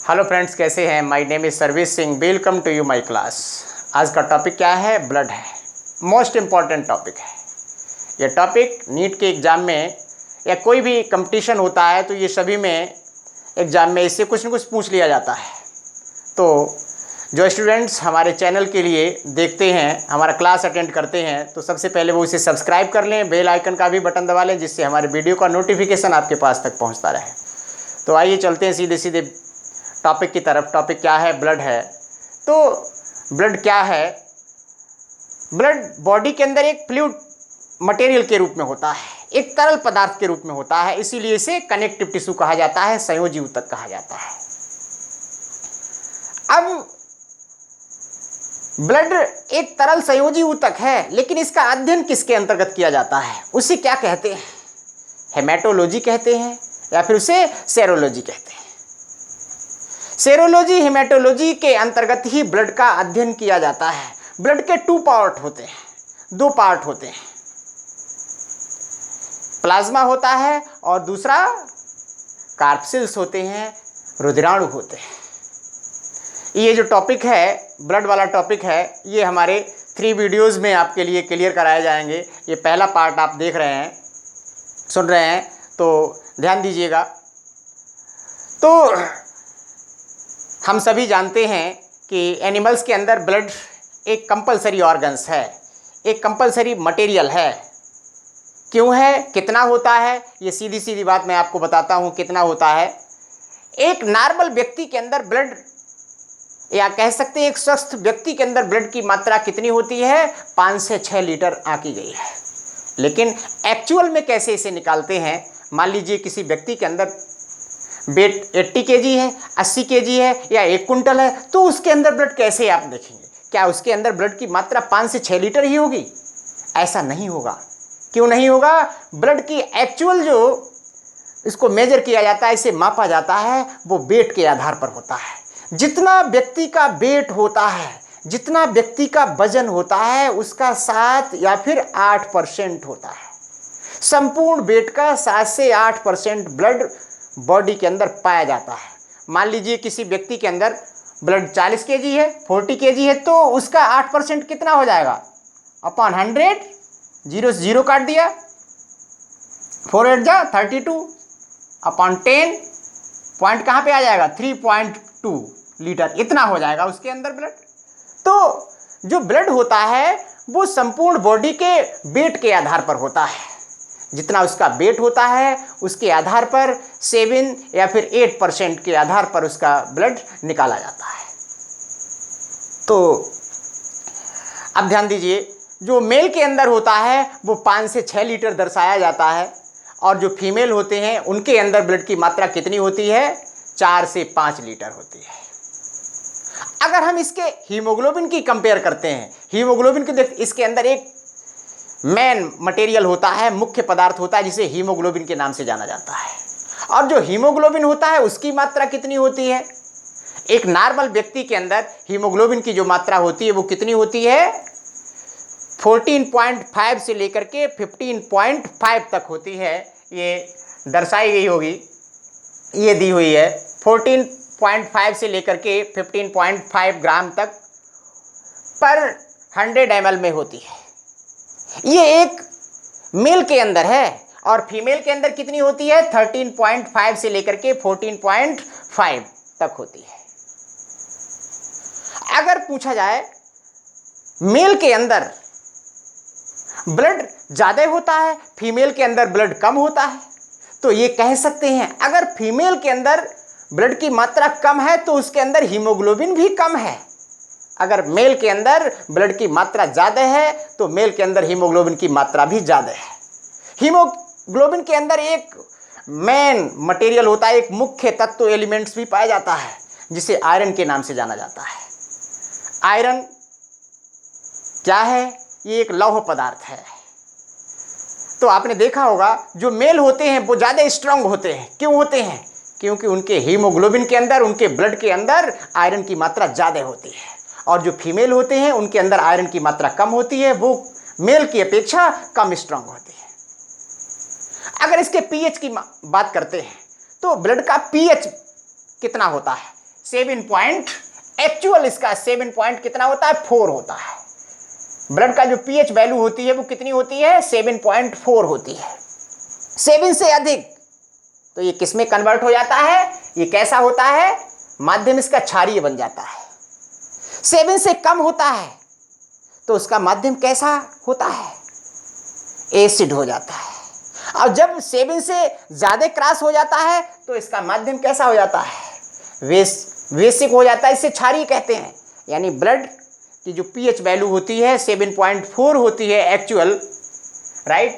Hello friends, कैसे हैं? My name is service Singh. Welcome to you my class. आज का टॉपिक क्या है? ब्लड है। मोस्ट इम्पॉर्टेंट टॉपिक है ये टॉपिक। नीट के एग्ज़ाम में या कोई भी कंपटीशन होता है तो ये सभी में एग्ज़ाम में इससे कुछ न कुछ पूछ लिया जाता है। तो जो स्टूडेंट्स हमारे चैनल के लिए देखते हैं, हमारा क्लास अटेंड करते हैं, तो सबसे पहले वो इसे सब्सक्राइब कर लें, बेल आइकन का भी बटन दबा लें, जिससे हमारे वीडियो का नोटिफिकेशन आपके पास तक पहुंचता रहे। तो आइए चलते हैं सीधे सीधे टॉपिक की तरफ। टॉपिक क्या है? ब्लड है। तो ब्लड क्या है? ब्लड बॉडी के अंदर एक फ्लूइड मटेरियल के रूप में होता है, एक तरल पदार्थ के रूप में होता है, इसीलिए इसे कनेक्टिव टिश्यू कहा जाता है, संयोजी ऊतक कहा जाता है। अब ब्लड एक तरल संयोजी ऊतक है, लेकिन इसका अध्ययन किसके अंतर्गत किया जाता है? उसे क्या कहते हैं? हेमेटोलॉजी कहते हैं या फिर उसे सेरोलॉजी कहते हैं। सेरोलॉजी हेमेटोलॉजी के अंतर्गत ही ब्लड का अध्ययन किया जाता है। ब्लड के दो पार्ट होते हैं, प्लाज्मा होता है और दूसरा कार्पसेल्स होते हैं, रुधिराणु होते हैं। ये जो टॉपिक है, ब्लड वाला टॉपिक है, ये हमारे 3 वीडियोज़ में आपके लिए क्लियर कराए जाएंगे। ये पहला पार्ट आप देख रहे हैं, सुन रहे हैं, तो ध्यान दीजिएगा। तो हम सभी जानते हैं कि एनिमल्स के अंदर ब्लड एक कंपलसरी ऑर्गन्स है, एक कंपलसरी मटेरियल है। क्यों है? कितना होता है? ये सीधी सीधी बात मैं आपको बताता हूँ कितना होता है। एक नॉर्मल व्यक्ति के अंदर ब्लड, या कह सकते हैं एक स्वस्थ व्यक्ति के अंदर ब्लड की मात्रा कितनी होती है? 5 से 6 लीटर आंकी गई है। लेकिन एक्चुअल में कैसे इसे निकालते हैं? मान लीजिए किसी व्यक्ति के अंदर वेट 80 kg है, 80 kg है या 1 कुंटल है, तो उसके अंदर ब्लड कैसे आप देखेंगे? क्या उसके अंदर ब्लड की मात्रा 5 से 6 लीटर ही होगी? ऐसा नहीं होगा। क्यों नहीं होगा? ब्लड की एक्चुअल जो इसको मेजर किया जाता है, इसे मापा जाता है, वो वेट के आधार पर होता है। जितना व्यक्ति का वेट होता है, जितना व्यक्ति का वजन होता है, उसका 7 या फिर 8% होता है। संपूर्ण वेट का 7 से 8% ब्लड बॉडी के अंदर पाया जाता है। मान लीजिए किसी व्यक्ति के अंदर ब्लड 40 kg है, 40 kg है, तो उसका 8% कितना हो जाएगा? अपॉन 100, 0 से 0 काट दिया, 4 8 जा 32, अपॉन 10, पॉइंट कहाँ पे आ जाएगा? 3.2 लीटर, इतना हो जाएगा उसके अंदर ब्लड। तो जो ब्लड होता है वो संपूर्ण बॉडी के वेट के आधार पर होता है। जितना उसका वेट होता है उसके आधार पर 7 या फिर 8% के आधार पर उसका ब्लड निकाला जाता है। तो अब ध्यान दीजिए, जो मेल के अंदर होता है वो 5 से 6 लीटर दर्शाया जाता है, और जो फीमेल होते हैं उनके अंदर ब्लड की मात्रा कितनी होती है? 4 से 5 लीटर होती है। अगर हम इसके हीमोग्लोबिन की कंपेयर करते हैं, हीमोग्लोबिन को देख, इसके अंदर एक मेन मटेरियल होता है, मुख्य पदार्थ होता है, जिसे हीमोग्लोबिन के नाम से जाना जाता है। और जो हीमोग्लोबिन होता है उसकी मात्रा कितनी होती है? एक नॉर्मल व्यक्ति के अंदर हीमोग्लोबिन की जो मात्रा होती है वो कितनी होती है? 14.5 से लेकर के 15.5 तक होती है। ये दर्शाई गई होगी, ये दी हुई है। 14.5 से लेकर के 15.5 ग्राम तक पर 100 ml में होती है। ये एक मेल के अंदर है, और फीमेल के अंदर कितनी होती है? 13.5 से लेकर के 14.5 तक होती है। अगर पूछा जाए मेल के अंदर ब्लड ज्यादा होता है, फीमेल के अंदर ब्लड कम होता है, तो ये कह सकते हैं अगर फीमेल के अंदर ब्लड की मात्रा कम है तो उसके अंदर हीमोग्लोबिन भी कम है। अगर मेल के अंदर ब्लड की मात्रा ज़्यादा है तो मेल के अंदर हीमोग्लोबिन की मात्रा भी ज़्यादा है। हीमोग्लोबिन के अंदर एक मेन मटेरियल होता है, एक मुख्य तत्व एलिमेंट्स भी पाया जाता है, जिसे आयरन के नाम से जाना जाता है। आयरन क्या है? ये एक लौह पदार्थ है। तो आपने देखा होगा जो मेल होते हैं वो ज़्यादा स्ट्रांग होते हैं। क्यों होते हैं? क्योंकि उनके हीमोग्लोबिन के अंदर, उनके ब्लड के अंदर आयरन की मात्रा ज़्यादा होती है। और जो फीमेल होते हैं उनके अंदर आयरन की मात्रा कम होती है, वो मेल की अपेक्षा कम स्ट्रांग होती है। अगर इसके पीएच की बात करते हैं तो ब्लड का पीएच कितना होता है? 7 पॉइंट, एक्चुअल इसका 7 पॉइंट कितना होता है, 4 होता है। ब्लड का जो पीएच वैल्यू होती है वो कितनी होती है, 7.4 होती है। 7 से अधिक तो ये किस में कन्वर्ट हो जाता है, ये कैसा होता है, माध्यम इसका क्षारीय बन जाता है। 7 से कम होता है तो उसका माध्यम कैसा होता है, एसिड हो जाता है। और जब 7 से ज्यादा क्रॉस हो जाता है तो इसका माध्यम कैसा हो जाता है, बेसिक हो जाता है, इसे क्षारीय कहते हैं। यानी ब्लड की जो पीएच वैल्यू होती है 7.4 होती है एक्चुअल, राइट,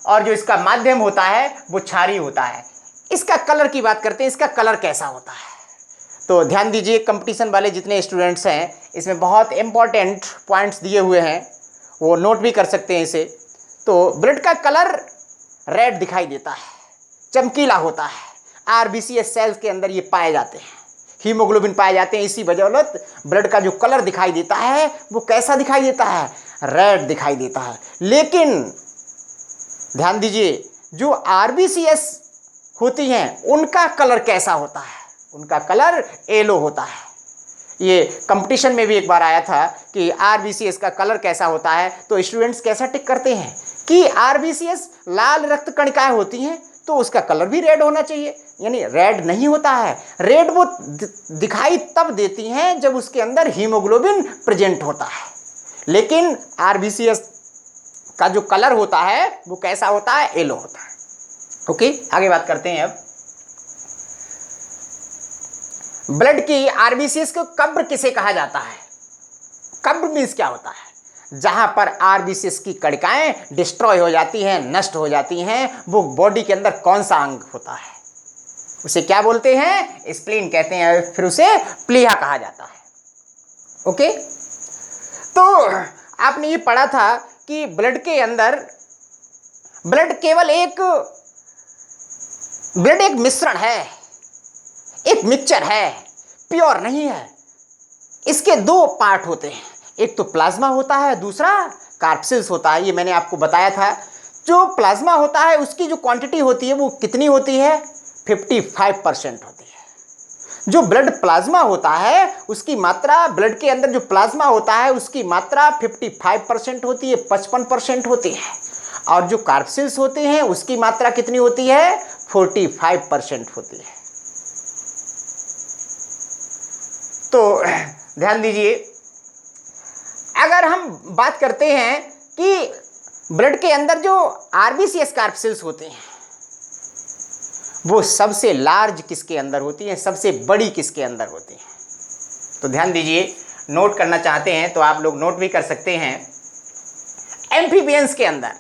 और जो इसका माध्यम होता है वो क्षारीय होता है। इसका कलर की बात करते हैं, इसका कलर कैसा होता है, तो ध्यान दीजिए, कंपटीशन वाले जितने स्टूडेंट्स हैं इसमें बहुत इंपॉर्टेंट पॉइंट्स दिए हुए हैं, वो नोट भी कर सकते हैं इसे। तो ब्लड का कलर रेड दिखाई देता है, चमकीला होता है। आरबीसीएस सेल्स के अंदर ये पाए जाते हैं, हीमोग्लोबिन पाए जाते हैं, इसी बदौलत ब्लड का जो कलर दिखाई देता है वो कैसा दिखाई देता है, रेड दिखाई देता है। लेकिन ध्यान दीजिए, जो आरबीसीएस होती हैं उनका कलर कैसा होता है, उनका कलर येलो होता है। ये कंपटीशन में भी एक बार आया था कि आरबीसीएस का कलर कैसा होता है, तो स्टूडेंट्स कैसा टिक करते हैं कि आरबीसीएस लाल रक्त कणिकाएं होती हैं तो उसका कलर भी रेड होना चाहिए। यानी रेड नहीं होता है, रेड वो दिखाई तब देती हैं जब उसके अंदर हीमोग्लोबिन प्रेजेंट होता है। लेकिन आरबीसीएस का जो कलर होता है वो कैसा होता है, येलो होता है। ओके, आगे बात करते हैं अब। ब्लड की आरबीसीएस को कब्र किसे कहा जाता है, कब्र मीन्स क्या होता है, जहां पर आरबीसीएस की कणिकाएं डिस्ट्रॉय हो जाती हैं, नष्ट हो जाती हैं, वो बॉडी के अंदर कौन सा अंग होता है, उसे क्या बोलते हैं, स्प्लीन कहते हैं, फिर उसे प्लीहा कहा जाता है। ओके, तो आपने ये पढ़ा था कि ब्लड के अंदर ब्लड केवल ब्लड एक मिश्रण है, एक मिक्सचर है, प्योर नहीं है। इसके 2 पार्ट होते हैं, एक तो प्लाज्मा होता है, दूसरा कार्पसिल्स होता है। ये मैंने आपको बताया था। जो प्लाज्मा होता है उसकी जो क्वांटिटी होती है वो कितनी होती है, 55% होती है। जो ब्लड प्लाज्मा होता है उसकी मात्रा, ब्लड के अंदर जो प्लाज्मा होता है उसकी मात्रा 55% होती है, 55% होती है। और जो कार्पसिल्स होते हैं उसकी मात्रा कितनी होती है, 45% होती है। तो ध्यान दीजिए, अगर हम बात करते हैं कि ब्लड के अंदर जो आरबीसीएस कार्पसिल्स होते हैं वो सबसे लार्ज किसके अंदर होती है, सबसे बड़ी किसके अंदर होती है, तो ध्यान दीजिए, नोट करना चाहते हैं तो आप लोग नोट भी कर सकते हैं। एम्फीबियंस के अंदर,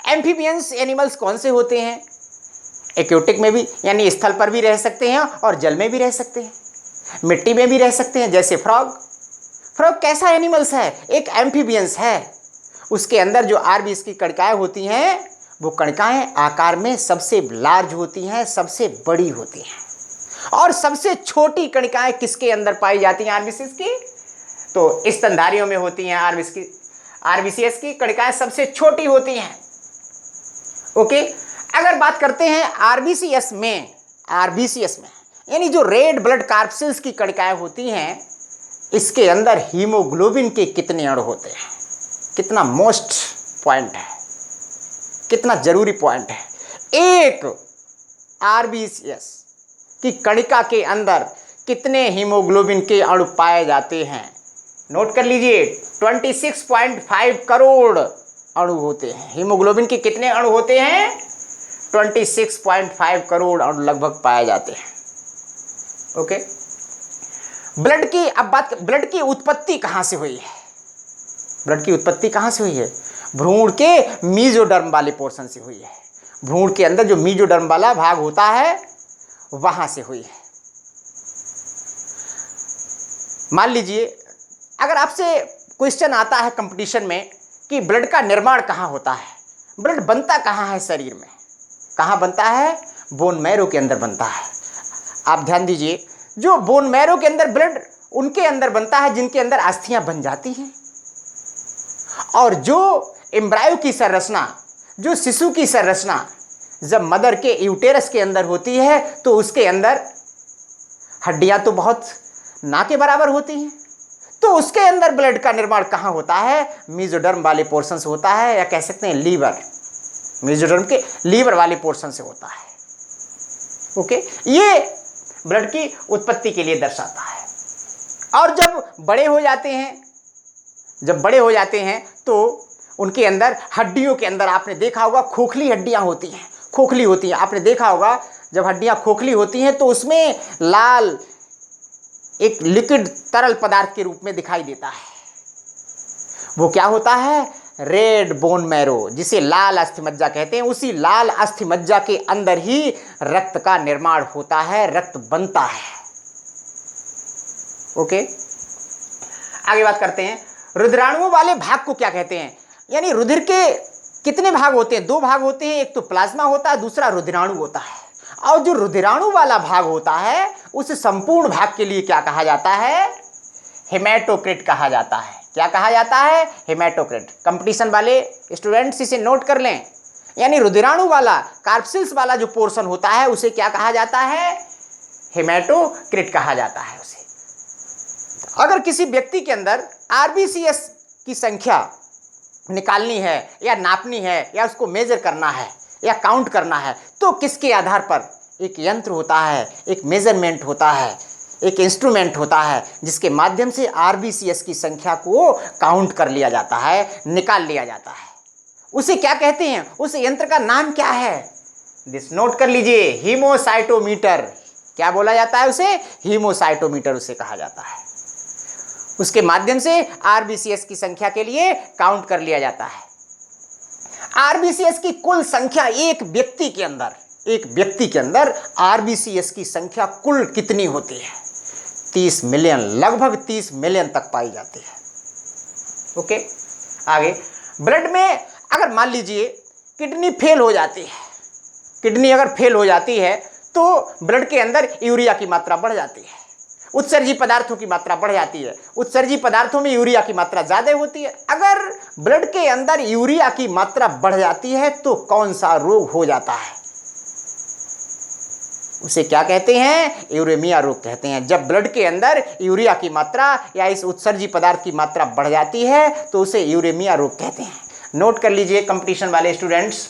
एम्फीबियंस एनिमल्स कौन से होते हैं, एक्वेटिक में भी, यानी स्थल पर भी रह सकते हैं और जल में भी रह सकते हैं, मिट्टी में भी रह सकते हैं, जैसे फ्रॉग। फ्रॉग कैसा एनिमल्स है, एक एम्फीबियंस है। उसके अंदर जो आरबीसीएस की कणिकाएं होती हैं वो कणिकाएं आकार में सबसे लार्ज होती हैं, सबसे बड़ी होती हैं। और सबसे छोटी कणिकाएं किसके अंदर पाई जाती हैं आरबीसीएस की, तो स्तनधारियों में होती हैं। आरबीसीएस की कणिकाएं सबसे छोटी होती हैं। ओके, अगर बात करते हैं आरबीसीएस में यानी जो रेड ब्लड कार्पसिल्स की कणिकाएं होती हैं, इसके अंदर हीमोग्लोबिन के कितने अणु होते हैं, कितना मोस्ट पॉइंट है, कितना जरूरी पॉइंट है। एक आरबीसीएस की कणिका के अंदर कितने हीमोग्लोबिन के अणु पाए जाते हैं, नोट कर लीजिए, 26.5 करोड़ अणु होते हैं। हीमोग्लोबिन के कितने अणु होते हैं, 26.5 करोड़ अणु लगभग पाए जाते हैं। ओके, ब्लड की अब बात, ब्लड की उत्पत्ति कहां से हुई है, ब्लड की उत्पत्ति कहां से हुई है, भ्रूण के मीजोडर्म वाले पोर्शन से हुई है। भ्रूण के अंदर जो मीजोडर्म वाला भाग होता है वहां से हुई है। मान लीजिए, अगर आपसे क्वेश्चन आता है कंपटीशन में कि ब्लड का निर्माण कहां होता है, ब्लड बनता कहां है शरीर में, कहां बनता है, बोन मैरो के अंदर बनता है। आप ध्यान दीजिए, जो बोन मैरो के अंदर ब्लड उनके अंदर बनता है जिनके अंदर अस्थियां बन जाती हैं। और जो एम्ब्रायो की संरचना, जो शिशु की संरचना जब मदर के यूटेरस के अंदर होती है तो उसके अंदर हड्डियां तो बहुत ना के बराबर होती हैं, तो उसके अंदर ब्लड का निर्माण कहाँ होता है? मेसोडर्म वाले पोर्शन से होता है, या कह सकते हैं लीवर, मेसोडर्म के लीवर वाले पोर्शन से होता है। ओके, ये ब्लड की उत्पत्ति के लिए दर्शाता है। और जब बड़े हो जाते हैं तो उनके अंदर, हड्डियों के अंदर आपने देखा होगा खोखली हड्डियां होती हैं, खोखली होती हैं। आपने देखा होगा जब हड्डियां खोखली होती हैं तो उसमें लाल एक लिक्विड तरल पदार्थ के रूप में दिखाई देता है। वो क्या होता है? रेड बोन मैरो, जिसे लाल अस्थिमज्जा कहते हैं। उसी लाल अस्थिमज्जा के अंदर ही रक्त का निर्माण होता है, रक्त बनता है। ओके, आगे बात करते हैं। रुधिराणुओं वाले भाग को क्या कहते हैं? यानी रुधिर के कितने भाग होते हैं? 2 भाग होते हैं, एक तो प्लाज्मा होता है, दूसरा रुधिराणु होता है। और जो रुधिराणु वाला भाग होता है उस संपूर्ण भाग के लिए क्या कहा जाता है? हेमाटोक्रिट कहा जाता है। क्या कहा जाता है? हेमाटोक्रिट। कंपटीशन वाले स्टूडेंट्स इसे नोट कर लें। यानी रुधिराणु वाला, कार्पसिल्स वाला जो पोर्शन होता है उसे क्या कहा जाता है? हेमाटोक्रिट कहा जाता है उसे। अगर किसी व्यक्ति के अंदर आरबीसीएस की संख्या निकालनी है या नापनी है या उसको मेजर करना है या काउंट करना है तो किसके आधार पर? एक यंत्र होता है, एक मेजरमेंट होता है, एक इंस्ट्रूमेंट होता है जिसके माध्यम से आरबीसीएस की संख्या को काउंट कर लिया जाता है, निकाल लिया जाता है। उसे क्या कहते हैं? उस यंत्र का नाम क्या है? दिस नोट कर लीजिए, हीमोसाइटोमीटर। क्या बोला जाता है उसे? हीमोसाइटोमीटर उसे कहा जाता है। उसके माध्यम से आरबीसीएस की संख्या के लिए काउंट कर लिया जाता है। आरबीसीएस की कुल संख्या एक व्यक्ति के अंदर आरबीसीएस की संख्या कुल कितनी होती है? 30 मिलियन, लगभग 30 मिलियन तक पाई जाती है। ओके, आगे ब्लड में अगर मान लीजिए किडनी फेल हो जाती है, किडनी अगर फेल हो जाती है तो ब्लड के अंदर यूरिया की मात्रा बढ़ जाती है, उत्सर्जी पदार्थों की मात्रा बढ़ जाती है। उत्सर्जी पदार्थों में यूरिया की मात्रा ज्यादा होती है। अगर ब्लड के अंदर यूरिया की मात्रा बढ़ जाती है तो कौन सा रोग हो जाता है? उसे क्या कहते हैं? यूरेमिया रोग कहते हैं। जब ब्लड के अंदर यूरिया की मात्रा या इस उत्सर्जी पदार्थ की मात्रा बढ़ जाती है तो उसे यूरेमिया रोग कहते हैं। नोट कर लीजिए कंपटीशन वाले स्टूडेंट्स।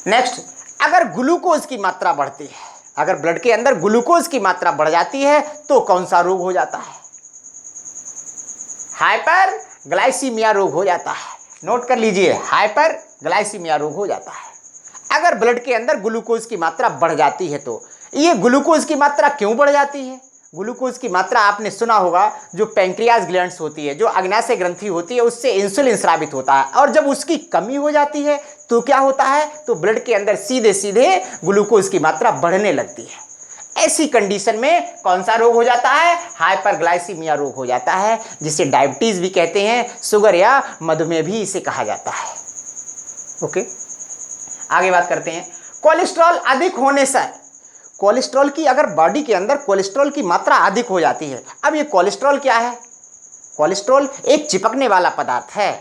नेक्स्ट, अगर ग्लूकोज की मात्रा बढ़ती है, अगर ब्लड के अंदर ग्लूकोज की मात्रा बढ़ जाती है तो कौन सा रोग हो जाता है? हाइपरग्लाइसीमिया रोग हो जाता है। नोट कर लीजिए, हाइपरग्लाइसीमिया रोग हो जाता है। अगर ब्लड के अंदर ग्लूकोज की मात्रा बढ़ जाती है तो ये ग्लूकोज की मात्रा क्यों बढ़ जाती है? ग्लूकोज की मात्रा आपने सुना होगा, जो पैंक्रियाज ग्लैंड्स होती है, जो अग्नाशय ग्रंथि होती है, उससे इंसुलिन स्रावित होता है। और जब उसकी कमी हो जाती है तो क्या होता है? तो ब्लड के अंदर सीधे सीधे ग्लूकोज की मात्रा बढ़ने लगती है। ऐसी कंडीशन में कौन सा रोग हो जाता है? हाइपरग्लाइसीमिया रोग हो जाता है, जिसे डायबिटीज भी कहते हैं, शुगर या मधुमेह भी इसे कहा जाता है। ओके, आगे बात करते हैं। कोलेस्ट्रॉल अधिक होने से, कोलेस्ट्रॉल की अगर बॉडी के अंदर कोलेस्ट्रॉल की मात्रा अधिक हो जाती है। अब ये कोलेस्ट्रॉल क्या है? कोलेस्ट्रॉल एक चिपकने वाला पदार्थ है,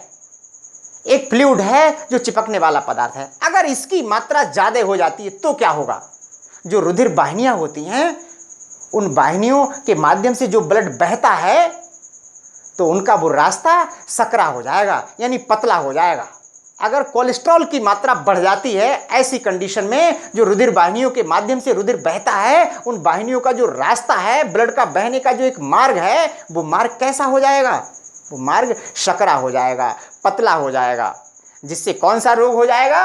एक फ्लूइड है जो चिपकने वाला पदार्थ है। अगर इसकी मात्रा ज्यादा हो जाती है तो क्या होगा? जो रुधिर वाहिनियां होती हैं, उन वाहिनियों के माध्यम से जो ब्लड बहता है तो उनका वो रास्ता सकरा हो जाएगा, यानी पतला हो जाएगा। अगर कोलेस्ट्रॉल की मात्रा बढ़ जाती है, ऐसी कंडीशन में जो रुधिर वाहिनियों के माध्यम से रुधिर बहता है, उन वाहिनियों का जो रास्ता है, ब्लड का बहने का जो एक मार्ग है, वो मार्ग कैसा हो जाएगा? वो मार्ग सकरा हो जाएगा, पतला हो जाएगा, जिससे कौन सा रोग हो जाएगा?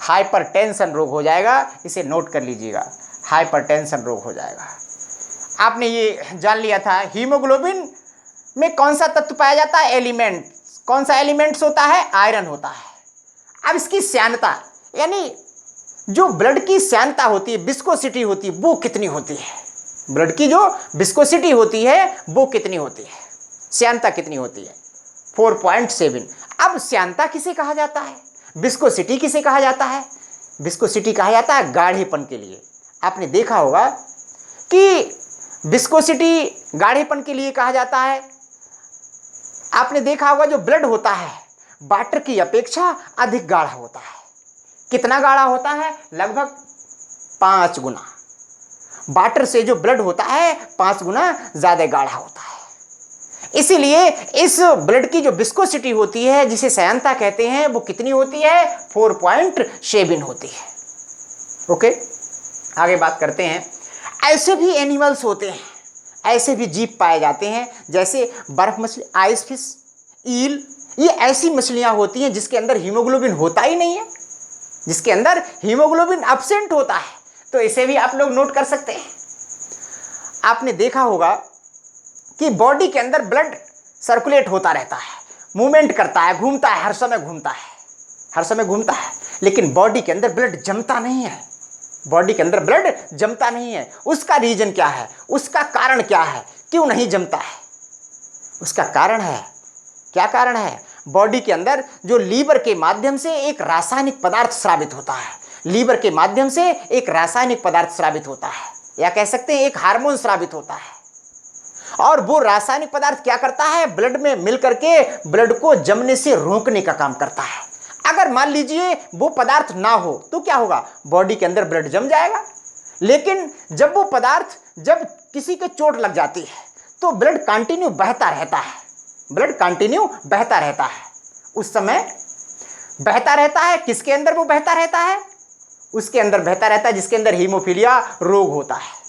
हाइपरटेंशन रोग हो जाएगा। इसे नोट कर लीजिएगा, हाइपरटेंशन रोग हो जाएगा। आपने ये जान लिया था हीमोग्लोबिन में कौन सा तत्व पाया जाता है? एलिमेंट। कौन सा एलिमेंट्स होता है? आयरन होता है। अब इसकी श्यानता, यानी जो ब्लड की श्यानता होती है, विस्कोसिटी होती है, वो कितनी होती है? ब्लड की जो विस्कोसिटी होती है वो कितनी होती है? श्यानता कितनी होती है? 4.7। अब श्यानता किसे कहा जाता है? विस्कोसिटी किसे कहा जाता है? विस्कोसिटी कहा जाता है गाढ़ेपन के लिए। आपने देखा होगा कि विस्कोसिटी गाढ़ेपन के लिए कहा जाता है। आपने देखा होगा जो ब्लड होता है वाटर की अपेक्षा अधिक गाढ़ा होता है। कितना गाढ़ा होता है? लगभग 5 गुना। वाटर से जो ब्लड होता है 5 गुना ज़्यादा गाढ़ा होता है। इसीलिए इस ब्लड की जो विस्कोसिटी होती है, जिसे श्यानता कहते हैं, वो कितनी होती है? 4.7 होती है। ओके, आगे बात करते हैं। ऐसे भी एनिमल्स होते हैं, ऐसे भी जीव पाए जाते हैं, जैसे बर्फ मछली, आइस फिश, ईल। ये ऐसी मछलियां होती हैं जिसके अंदर हीमोग्लोबिन होता ही नहीं है, जिसके अंदर हीमोग्लोबिन एब्सेंट होता है। तो इसे भी आप लोग नोट कर सकते हैं। आपने देखा होगा कि बॉडी के अंदर ब्लड सर्कुलेट होता रहता है, मूवमेंट करता है, घूमता है, हर समय घूमता है, हर समय घूमता है, लेकिन बॉडी के अंदर ब्लड जमता नहीं है, बॉडी के अंदर ब्लड जमता नहीं है। उसका रीजन क्या है? उसका कारण क्या है? क्यों नहीं जमता है? उसका कारण है, क्या कारण है? बॉडी के अंदर जो लीवर के माध्यम से एक रासायनिक पदार्थ स्रावित होता है, लीवर के माध्यम से एक रासायनिक पदार्थ स्रावित होता है, या कह सकते हैं एक हार्मोन स्रावित होता है। और वो रासायनिक पदार्थ क्या करता है? ब्लड में मिल करके ब्लड को जमने से रोकने का काम करता है। अगर मान लीजिए वो पदार्थ ना हो तो क्या होगा? बॉडी के अंदर ब्लड जम जाएगा। लेकिन जब वो पदार्थ, जब किसी के चोट लग जाती है तो ब्लड कंटिन्यू बहता रहता है, ब्लड कंटिन्यू बहता रहता है। उस समय बहता रहता है, किसके अंदर वो बहता रहता है? उसके अंदर बहता रहता है जिसके अंदर हीमोफीलिया रोग होता है।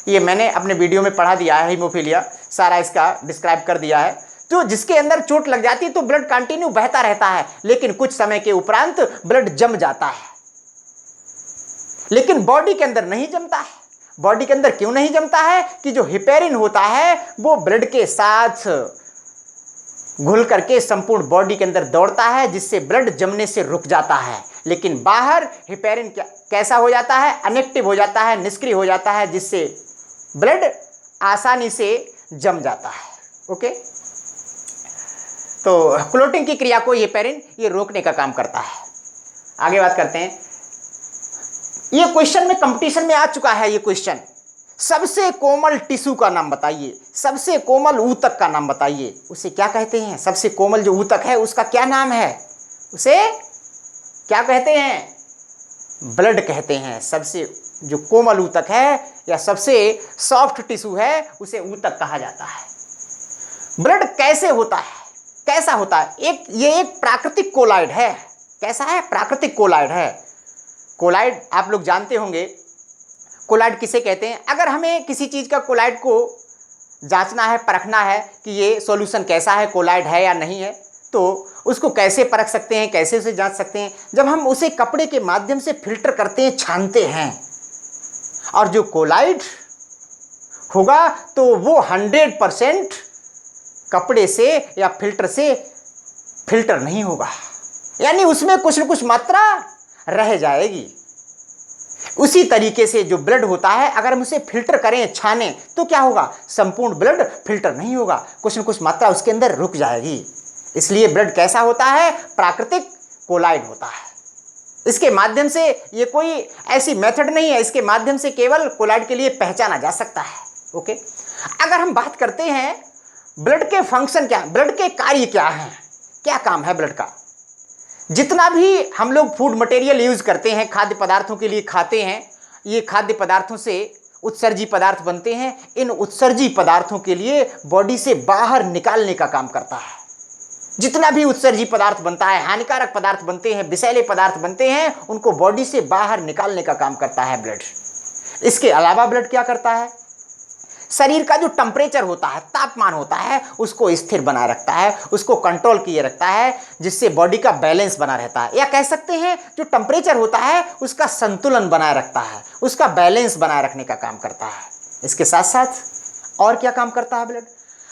ये मैंने अपने वीडियो में पढ़ा दिया है, हीमोफीलिया सारा इसका डिस्क्राइब कर दिया है। तो जिसके अंदर चोट लग जाती है तो ब्लड कंटिन्यू बहता रहता है, लेकिन कुछ समय के उपरांत ब्लड जम जाता है। लेकिन बॉडी के अंदर नहीं जमता है। बॉडी के अंदर क्यों नहीं जमता है? कि जो हिपेरिन होता है वो ब्लड के साथ घुल करके संपूर्ण बॉडी के अंदर दौड़ता है, जिससे ब्लड जमने से रुक जाता है। लेकिन बाहर हिपेरिन कैसा हो जाता है? अनएक्टिव हो जाता है, निष्क्रिय हो जाता है, जिससे ब्लड आसानी से जम जाता है। ओके, तो क्लोटिंग की क्रिया को हिपेरिन ये रोकने का काम करता है। आगे बात करते हैं। ये क्वेश्चन में कंपटीशन में आ चुका है। ये क्वेश्चन, सबसे कोमल टिश्यू का नाम बताइए, सबसे कोमल ऊतक का नाम बताइए। उसे क्या कहते हैं? सबसे कोमल जो ऊतक है उसका क्या नाम है? उसे क्या कहते हैं? ब्लड कहते हैं। सबसे जो कोमल ऊतक है या सबसे सॉफ्ट टिश्यू है उसे ऊतक कहा जाता है। ब्लड कैसे होता है? कैसा होता है? ये एक प्राकृतिक कोलाइड है। कैसा है? प्राकृतिक कोलाइड है। कोलाइड आप लोग जानते होंगे, कोलाइड किसे कहते हैं? अगर हमें किसी चीज़ का कोलाइड को जांचना है, परखना है कि ये सॉल्यूशन कैसा है, कोलाइड है या नहीं है, तो उसको कैसे परख सकते हैं, कैसे उसे जांच सकते हैं? जब हम उसे कपड़े के माध्यम से फिल्टर करते हैं, छानते हैं, और जो कोलाइड होगा तो वो 100% कपड़े से या फिल्टर से फिल्टर नहीं होगा, यानी उसमें कुछ न कुछ मात्रा रह जाएगी। उसी तरीके से जो ब्लड होता है, अगर हम उसे फिल्टर करें, छानें, तो क्या होगा? संपूर्ण ब्लड फिल्टर नहीं होगा, कुछ न कुछ मात्रा उसके अंदर रुक जाएगी। इसलिए ब्लड कैसा होता है? प्राकृतिक कोलाइड होता है। इसके माध्यम से, ये कोई ऐसी मेथड नहीं है, इसके माध्यम से केवल कोलाइड के लिए पहचाना जा सकता है। ओके, अगर हम बात करते हैं ब्लड के फंक्शन क्या, ब्लड के कार्य क्या हैं, क्या काम है ब्लड का? जितना भी हम लोग फूड मटेरियल यूज करते हैं, खाद्य पदार्थों के लिए खाते हैं, ये खाद्य पदार्थों से उत्सर्जी पदार्थ बनते हैं। इन उत्सर्जी पदार्थों के लिए बॉडी से बाहर निकालने का काम करता है। जितना भी उत्सर्जी पदार्थ बनता है, हानिकारक पदार्थ बनते हैं, विषैले पदार्थ बनते हैं, उनको बॉडी से बाहर निकालने का काम करता है ब्लड। इसके अलावा ब्लड क्या करता है? शरीर का जो टेम्परेचर होता है, तापमान होता है, उसको स्थिर बनाए रखता है, उसको कंट्रोल किए रखता है, जिससे बॉडी का बैलेंस बना रहता है। या कह सकते हैं जो टेम्परेचर होता है उसका संतुलन बनाए रखता है, उसका बैलेंस बनाए रखने का काम करता है। इसके साथ साथ और क्या काम करता है ब्लड?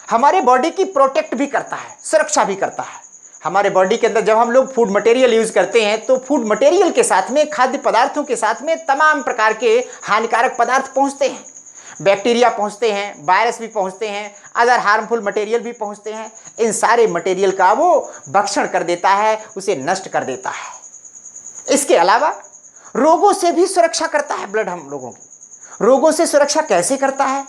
हमारे बॉडी की प्रोटेक्ट भी करता है, सुरक्षा भी करता है। हमारे बॉडी के अंदर जब हम लोग फूड मटेरियल यूज करते हैं तो फूड मटेरियल के साथ में, खाद्य पदार्थों के साथ में तमाम प्रकार के हानिकारक पदार्थ पहुंचते हैं। बैक्टीरिया पहुंचते हैं, वायरस भी पहुंचते हैं, अदर हार्मफुल मटेरियल भी पहुंचते हैं। इन सारे मटेरियल का वो भक्षण कर देता है, उसे नष्ट कर देता है। इसके अलावा रोगों से भी सुरक्षा करता है ब्लड हम लोगों की। रोगों से सुरक्षा कैसे करता है?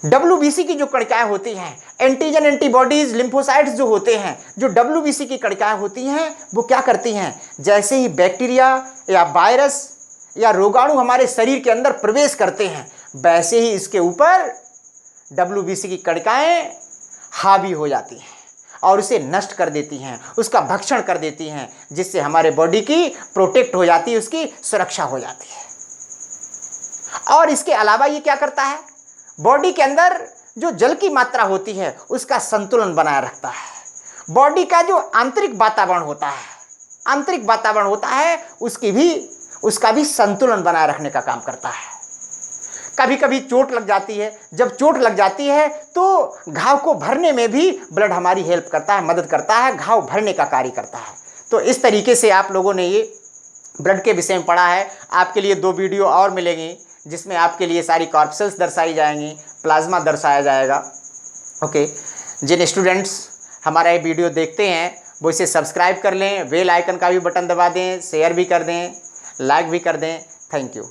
WBC की जो कणिकाएं होती हैं, एंटीजन एंटीबॉडीज लिम्फोसाइट्स जो होते हैं, जो WBC की कणिकाएं होती हैं, वो क्या करती हैं? जैसे ही बैक्टीरिया या वायरस या रोगाणु हमारे शरीर के अंदर प्रवेश करते हैं, वैसे ही इसके ऊपर WBC की कणिकाएं हावी हो जाती हैं और उसे नष्ट कर देती हैं, उसका भक्षण कर देती हैं, जिससे हमारे बॉडी की प्रोटेक्ट हो जाती है, उसकी सुरक्षा हो जाती है। और इसके अलावा ये क्या करता है, बॉडी के अंदर जो जल की मात्रा होती है उसका संतुलन बनाए रखता है। बॉडी का जो आंतरिक वातावरण होता है उसका भी संतुलन बनाए रखने का काम करता है। कभी कभी चोट लग जाती है, जब चोट लग जाती है तो घाव को भरने में भी ब्लड हमारी हेल्प करता है, मदद करता है, घाव भरने का कार्य करता है। तो इस तरीके से आप लोगों ने ये ब्लड के विषय में पढ़ा है। आपके लिए 2 वीडियो और मिलेंगी जिसमें आपके लिए सारी कॉर्पसेल्स दर्शाई जाएंगी, प्लाज्मा दर्शाया जाएगा। ओके, जिन स्टूडेंट्स हमारा ये वीडियो देखते हैं वो इसे सब्सक्राइब कर लें, बेल आइकन का भी बटन दबा दें, शेयर भी कर दें, लाइक भी कर दें। Thank you.